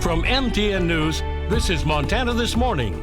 From MTN News, this is Montana This Morning.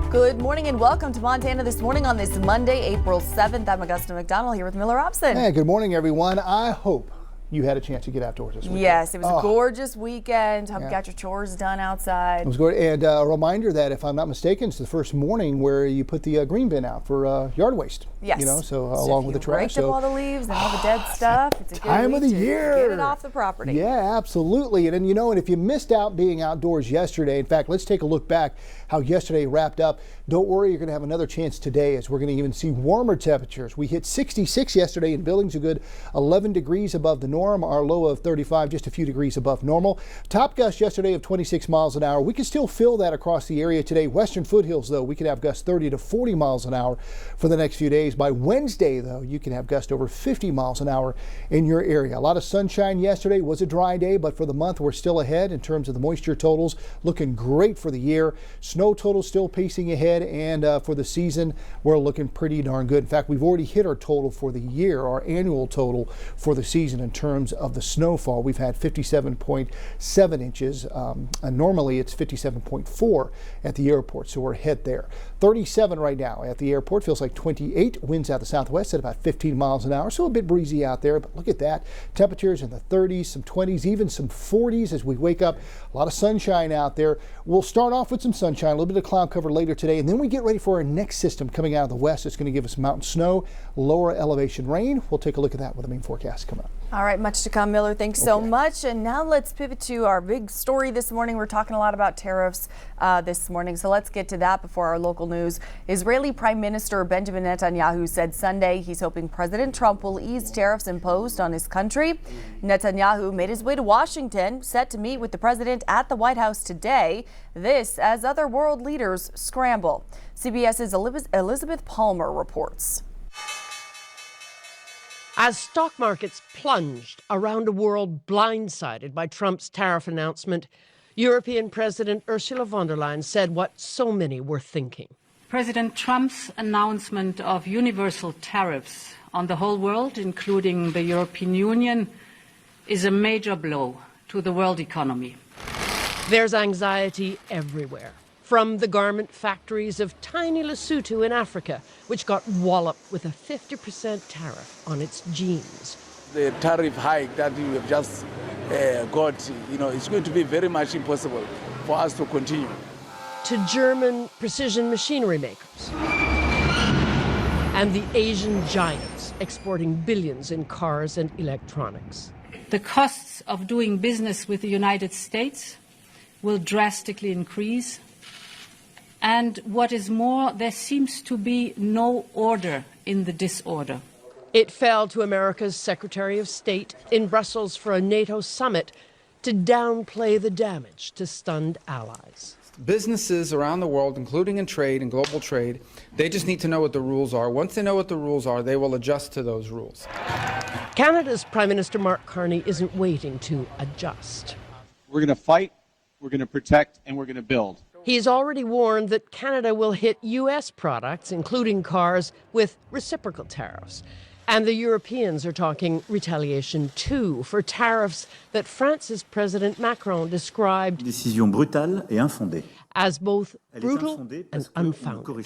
Good morning and welcome to Montana This Morning on this Monday, April 7th. I'm Augusta McDonnell here with Miller Robson. Hey, good morning, everyone. I hope you had a chance to get outdoors this weekend. Yes, it was a gorgeous weekend. Hope you got your chores done outside. It was good. And a reminder that, if I'm not mistaken, it's the first morning where you put the green bin out for yard waste. Yes. You know, so along with the trash. Raked up all the leaves and all the dead stuff. It's a good time of the year. Get it off the property. Yeah, absolutely. And you know, and if you missed out being outdoors yesterday, in fact, let's take a look back how yesterday wrapped up. Don't worry, you're going to have another chance today as we're going to even see warmer temperatures. We hit 66 yesterday in Billings, a good 11 degrees above the norm. Our low of 35, just a few degrees above normal. Top gust yesterday of 26 miles an hour. We can still feel that across the area today. Western foothills, though, we could have gusts 30 to 40 miles an hour for the next few days. By Wednesday, though, you can have gusts over 50 miles an hour in your area. A lot of sunshine yesterday. Was a dry day, but for the month, we're still ahead in terms of the moisture totals. Looking great for the year. Snow totals still pacing ahead, and for the season, we're looking pretty darn good. In fact, we've already hit our total for the year, our annual total for the season in terms of the snowfall. We've had 57.7 inches, and normally it's 57.4 at the airport, so we're ahead there. 37 right now at the airport, feels like 28. Winds out the southwest at about 15 miles an hour, so a bit breezy out there, but look at that. Temperatures in the 30s, some 20s, even some 40s as we wake up. A lot of sunshine out there. We'll start off with some sunshine, a little bit of cloud cover later today, and then we get ready for our next system coming out of the west. It's going to give us mountain snow, lower elevation rain. We'll take a look at that with the main forecast coming up. All right, much to come, Miller. Thanks so much. And now let's pivot to our big story this morning. We're talking a lot about tariffs this morning, so let's get to that before our local news. Israeli Prime Minister Benjamin Netanyahu said Sunday he's hoping President Trump will ease tariffs imposed on his country. Netanyahu made his way to Washington, set to meet with the president at the White House today. This as other world leaders scramble. CBS's Elizabeth Palmer reports. As stock markets plunged around a world blindsided by Trump's tariff announcement, European President Ursula von der Leyen said what so many were thinking. President Trump's announcement of universal tariffs on the whole world, including the European Union, is a major blow to the world economy. There's anxiety everywhere. From the garment factories of tiny Lesotho in Africa, which got walloped with a 50% tariff on its jeans. The tariff hike that we have just got, it's going to be very much impossible for us to continue. To German precision machinery makers and the Asian giants exporting billions in cars and electronics. The costs of doing business with the United States will drastically increase. And what is more, there seems to be no order in the disorder. It fell to America's Secretary of State in Brussels for a NATO summit to downplay the damage to stunned allies. Businesses around the world, including in trade and global trade, they just need to know what the rules are. Once they know what the rules are, they will adjust to those rules. Canada's Prime Minister Mark Carney isn't waiting to adjust. We're going to fight, we're going to protect, and we're going to build. He's already warned that Canada will hit U.S. products, including cars, with reciprocal tariffs. And the Europeans are talking retaliation, too, for tariffs that France's President Macron described décision brutale et infondée. As both brutal and unfounded.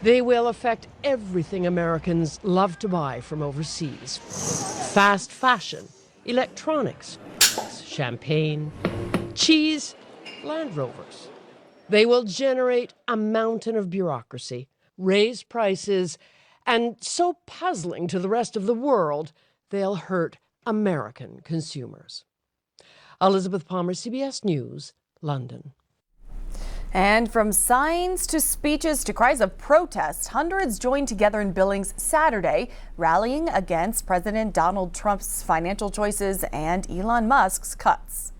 They will affect everything Americans love to buy from overseas. Fast fashion, electronics, champagne, cheese, Land Rovers. They will generate a mountain of bureaucracy, raise prices, and so puzzling to the rest of the world, they'll hurt American consumers. Elizabeth Palmer, CBS News, London. And from signs to speeches to cries of protest, hundreds joined together in Billings Saturday, rallying against President Donald Trump's financial choices and Elon Musk's cuts.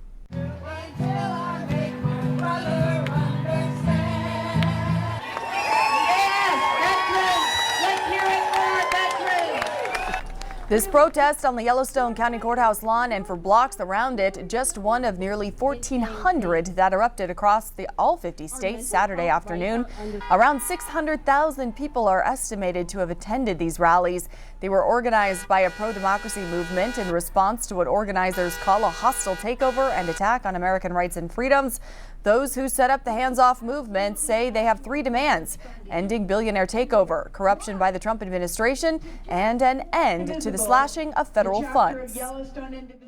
This protest on the Yellowstone County Courthouse lawn and for blocks around it, just one of nearly 1,400 that erupted across all 50 states Saturday afternoon. Around 600,000 people are estimated to have attended these rallies. They were organized by a pro-democracy movement in response to what organizers call a hostile takeover and attack on American rights and freedoms. Those who set up the hands-off movement say they have three demands: ending billionaire takeover, corruption by the Trump administration, and an end to the slashing of federal funds.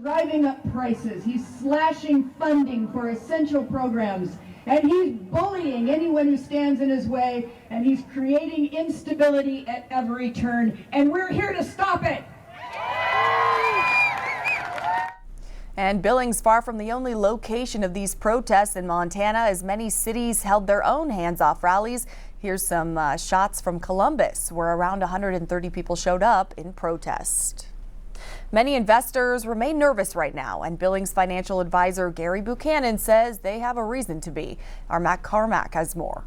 Driving up prices, he's slashing funding for essential programs, and he's bullying anyone who stands in his way, and he's creating instability at every turn, and we're here to stop it. And Billings, far from the only location of these protests in Montana, as many cities held their own hands-off rallies. Here's some shots from Columbus, where around 130 people showed up in protest. Many investors remain nervous right now, and Billings financial advisor Gary Buchanan says they have a reason to be. Our Matt Carmack has more.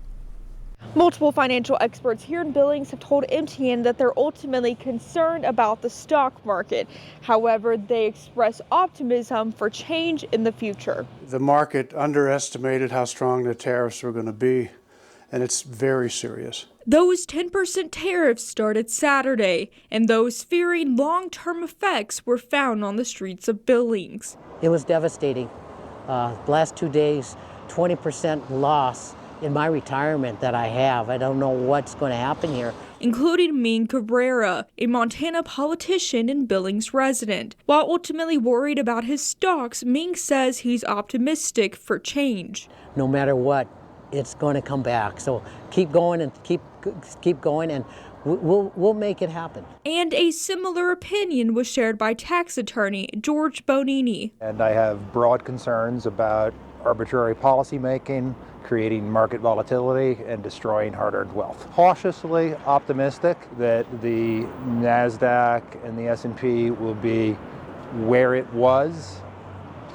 Multiple financial experts here in Billings have told MTN that they're ultimately concerned about the stock market. However, they express optimism for change in the future. The market underestimated how strong the tariffs were going to be, and it's very serious. Those 10% tariffs started Saturday, and those fearing long-term effects were found on the streets of Billings. It was devastating. The last 2 days, 20% loss in my retirement that I have. I don't know what's going to happen here. Including Ming Cabrera, a Montana politician and Billings resident. While ultimately worried about his stocks, Ming says he's optimistic for change. No matter what, it's going to come back. So keep going and keep going, and we'll make it happen. And a similar opinion was shared by tax attorney George Bonini. And I have broad concerns about arbitrary policymaking, creating market volatility, and destroying hard-earned wealth. Cautiously optimistic that the NASDAQ and the S&P will be where it was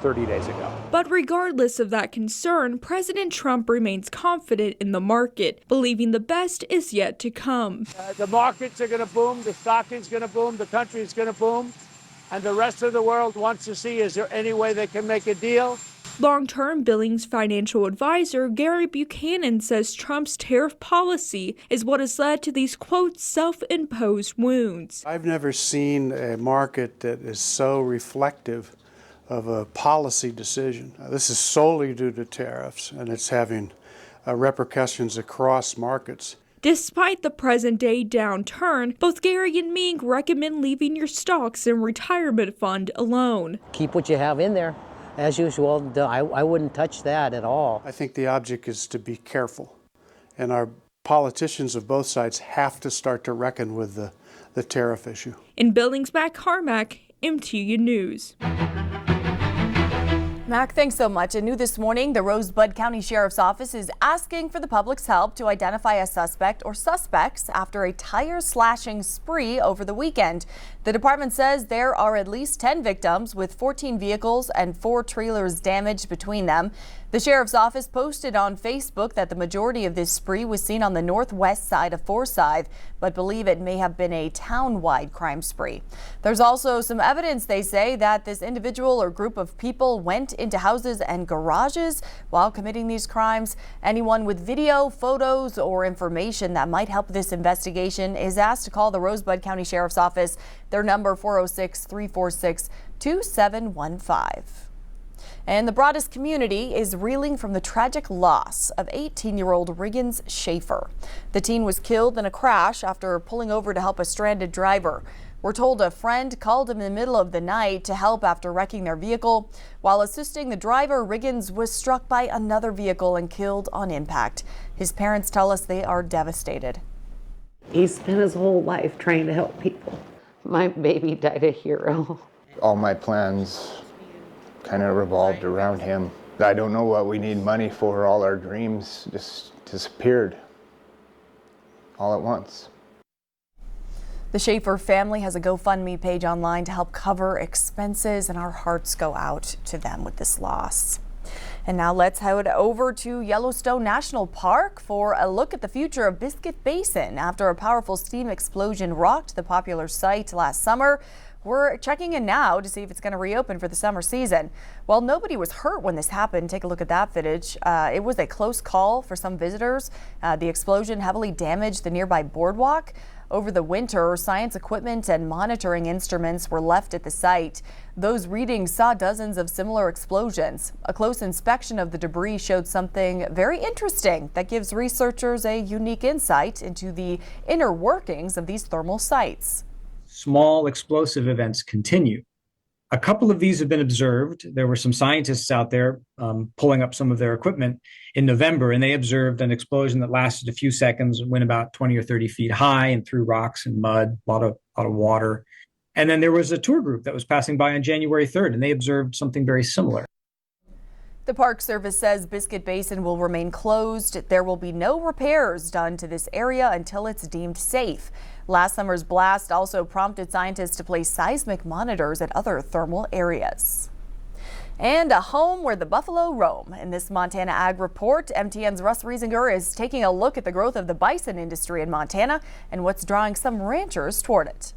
30 days ago. But regardless of that concern, President Trump remains confident in the market, believing the best is yet to come. The markets are going to boom, the stock is going to boom, the country is going to boom, and the rest of the world wants to see, is there any way they can make a deal? Long-term Billings financial advisor Gary Buchanan says Trump's tariff policy is what has led to these, quote, self-imposed wounds. I've never seen a market that is so reflective of a policy decision. This is solely due to tariffs, and it's having repercussions across markets. Despite the present-day downturn, both Gary and Ming recommend leaving your stocks and retirement fund alone. Keep what you have in there. As usual, I wouldn't touch that at all. I think the object is to be careful, and our politicians of both sides have to start to reckon with the tariff issue. In Billings, Matt Carmack, MTU News. Mac, thanks so much. And new this morning, the Rosebud County Sheriff's Office is asking for the public's help to identify a suspect or suspects after a tire slashing spree over the weekend. The department says there are at least 10 victims, with 14 vehicles and 4 trailers damaged between them. The sheriff's office posted on Facebook that the majority of this spree was seen on the northwest side of Forsyth, but believe it may have been a town-wide crime spree. There's also some evidence, they say, that this individual or group of people went into houses and garages while committing these crimes. Anyone with video, photos, or information that might help this investigation is asked to call the Rosebud County Sheriff's Office. Their number 406-346-2715. And the Broadus community is reeling from the tragic loss of 18-year-old Riggins Schaefer. The teen was killed in a crash after pulling over to help a stranded driver. We're told a friend called him in the middle of the night to help after wrecking their vehicle. While assisting the driver, Riggins was struck by another vehicle and killed on impact. His parents tell us they are devastated. He spent his whole life trying to help people. My baby died a hero. All my plans kind of revolved around him. I don't know what we need money for. All our dreams just disappeared all at once. The Schaefer family has a GoFundMe page online to help cover expenses, and our hearts go out to them with this loss. And now let's head over to Yellowstone National Park for a look at the future of Biscuit Basin after a powerful steam explosion rocked the popular site last summer. We're checking in now to see if it's going to reopen for the summer season. Well, nobody was hurt when this happened. Take a look at that footage. It was a close call for some visitors. The explosion heavily damaged the nearby boardwalk. Over the winter, science equipment and monitoring instruments were left at the site. Those readings saw dozens of similar explosions. A close inspection of the debris showed something very interesting that gives researchers a unique insight into the inner workings of these thermal sites. Small explosive events continue. A couple of these have been observed. There were some scientists out there pulling up some of their equipment in November, and they observed an explosion that lasted a few seconds, went about 20 or 30 feet high and threw rocks and mud, a lot of water. And then there was a tour group that was passing by on January 3rd, and they observed something very similar. The Park Service says Biscuit Basin will remain closed. There will be no repairs done to this area until it's deemed safe. Last summer's blast also prompted scientists to place seismic monitors at other thermal areas. And a home where the buffalo roam. In this Montana Ag Report, MTN's Russ Riesinger is taking a look at the growth of the bison industry in Montana and what's drawing some ranchers toward it.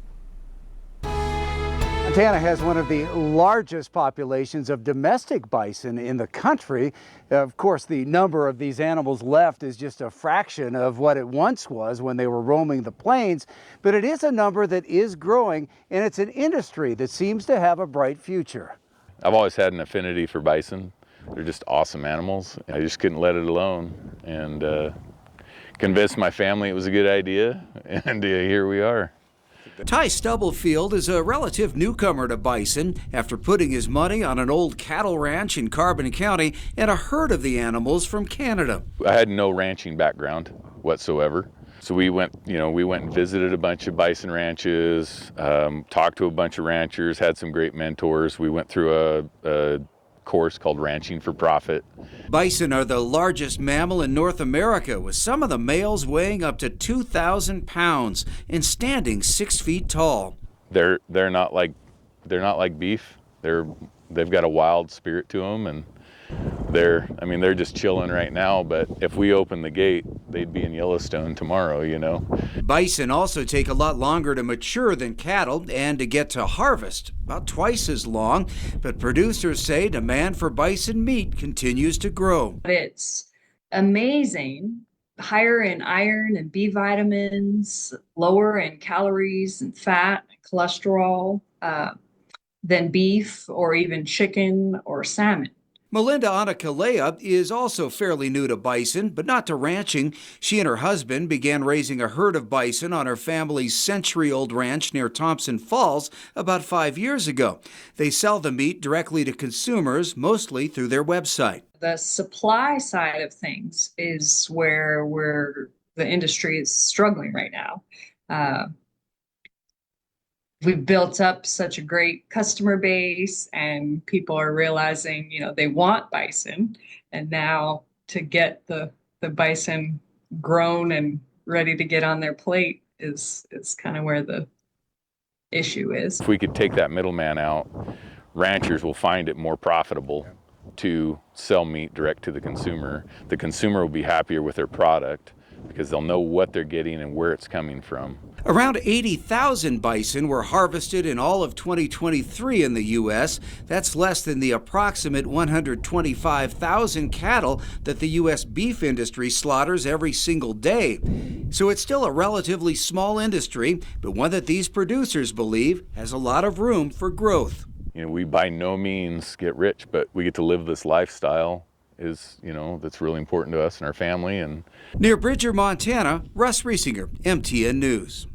Montana has one of the largest populations of domestic bison in the country. Of course, the number of these animals left is just a fraction of what it once was when they were roaming the plains, but it is a number that is growing, and it's an industry that seems to have a bright future. I've always had an affinity for bison. They're just awesome animals. I just couldn't let it alone, and convinced my family it was a good idea, and here we are. Ty Stubblefield is a relative newcomer to bison after putting his money on an old cattle ranch in Carbon County and a herd of the animals from Canada. I had no ranching background whatsoever. So we went and visited a bunch of bison ranches, talked to a bunch of ranchers, had some great mentors. We went through a course called Ranching for Profit. Bison are the largest mammal in North America, with some of the males weighing up to 2,000 pounds and standing 6 feet tall. They're not like beef. They've got a wild spirit to them, and they're just chilling right now, but if we open the gate, they'd be in Yellowstone tomorrow, you know. Bison also take a lot longer to mature than cattle and to get to harvest, about twice as long, but producers say demand for bison meat continues to grow. It's amazing, higher in iron and B vitamins, lower in calories and fat, cholesterol than beef or even chicken or salmon. Melinda Anakalea is also fairly new to bison, but not to ranching. She and her husband began raising a herd of bison on her family's century-old ranch near Thompson Falls about 5 years ago. They sell the meat directly to consumers, mostly through their website. The supply side of things is where the industry is struggling right now. We've built up such a great customer base, and people are realizing, they want bison. And now to get the bison grown and ready to get on their plate is kind of where the issue is. If we could take that middleman out, ranchers will find it more profitable to sell meat direct to the consumer. The consumer will be happier with their product because they'll know what they're getting and where it's coming from. Around 80,000 bison were harvested in all of 2023 in the U.S. That's less than the approximate 125,000 cattle that the U.S. beef industry slaughters every single day. So it's still a relatively small industry, but one that these producers believe has a lot of room for growth. We by no means get rich, but we get to live this lifestyle that's really important to us and our family. And near Bridger, Montana, Russ Riesinger, MTN News.